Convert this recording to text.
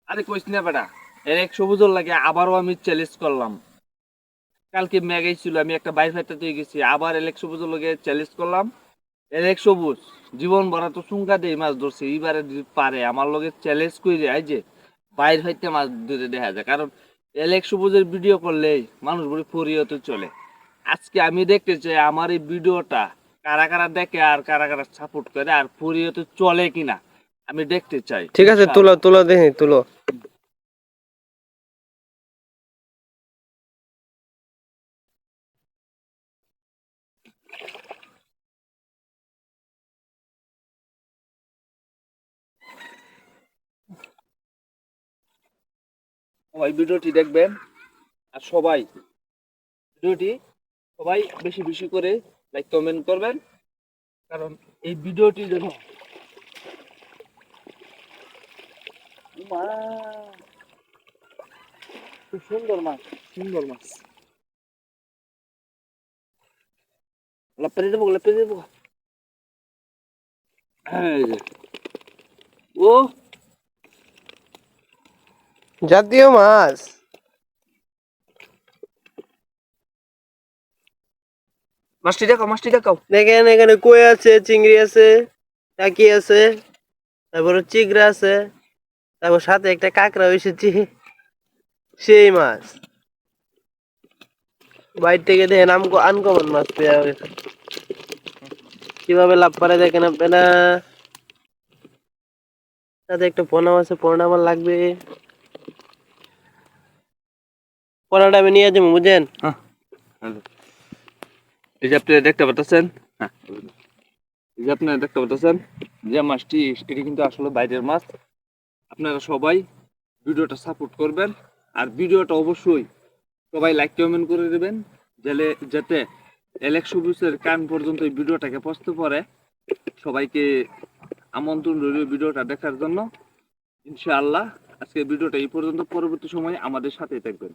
আরে কইস না বেটা, এর 100 বছর লাগে আবারও আমি চ্যালেঞ্জ করলাম। কালকে ম্যাগেই ছিল, আমি একটা বাইর ফাইতে তুই গেছি, আবার এর 100 বছর লাগে চ্যালেঞ্জ করলাম। এর 100 বছর জীবন ভরা তো চুঙ্গা দিয়ে মাছ ধরছে, এইবারে যদি পারে আমার লগে চ্যালেঞ্জ করে আই যে বাইর ফাইতে মাছ ধরে দেখা যায়। কারণ এর 100 বছর ভিডিও করলে মানুষ বলে ফরিয়তে চলে। আজকে আমি দেখতে চাই আমার এই ভিডিওটা কারা কারা দেখে আর কারা কারা সাপোর্ট করে আর ফরিয়তে চলে কিনা আমি দেখতে চাই, ঠিক আছে, তুলো ইনশাআল্লাহ। তুলো দেখি তুলো। সবাই ভিডিওটি দেখবেন, আর সবাই ভিডিওটি সবাই বেশি বেশি করে লাইক কমেন্ট করবেন। কারণ এই ভিডিওটি যেন মা, খুব সুন্দর মাছ, সুন্দর মাছ। লাপ্পারি দেবো, লাপ্পারি দেবো। এই যে, ও জাতীয় মাছ। মাছটি দেখাও, মাছটি দেখাও। দেখেন এখানে কই আছে, চিংড়ি আছে, টাকি আছে, তারপর চিংড়া আছে, তারপর সাথে একটা কাঁকড়া এসেছে, সেই মাছ। বাইরে থেকে দেখেন আমকো আনকমন মাছ পেয়ে গেছে। কিভাবে লাভ পারে দেখেন আপনারা। সাথে একটা পোনা আছে, পোনা আমার লাগবে। পোনাটা আমি নিয়ে যাবো বুঝেন। হ্যাঁ, এই যে আপনি দেখতে পাচ্ছেন, হ্যাঁ, এই যে আপনারা দেখতে পাচ্ছেন যে মাছটি, এটি কিন্তু আসলে বাইরের মাছ। আপনারা সবাই ভিডিওটা সাপোর্ট করবেন, আর ভিডিওটা অবশ্যই সবাই লাইক কমেন্ট করে দেবেন, যাতে এলেকশো বুসের কান পর্যন্ত এই ভিডিওটাকে পৌঁছতে পারে। সবাইকে আমন্ত্রণ রইল ভিডিওটা দেখার জন্য। ইনশাআল্লাহ আজকে ভিডিওটা এই পর্যন্ত, পরবর্তী সময়ে আমাদের সাথেই থাকবেন।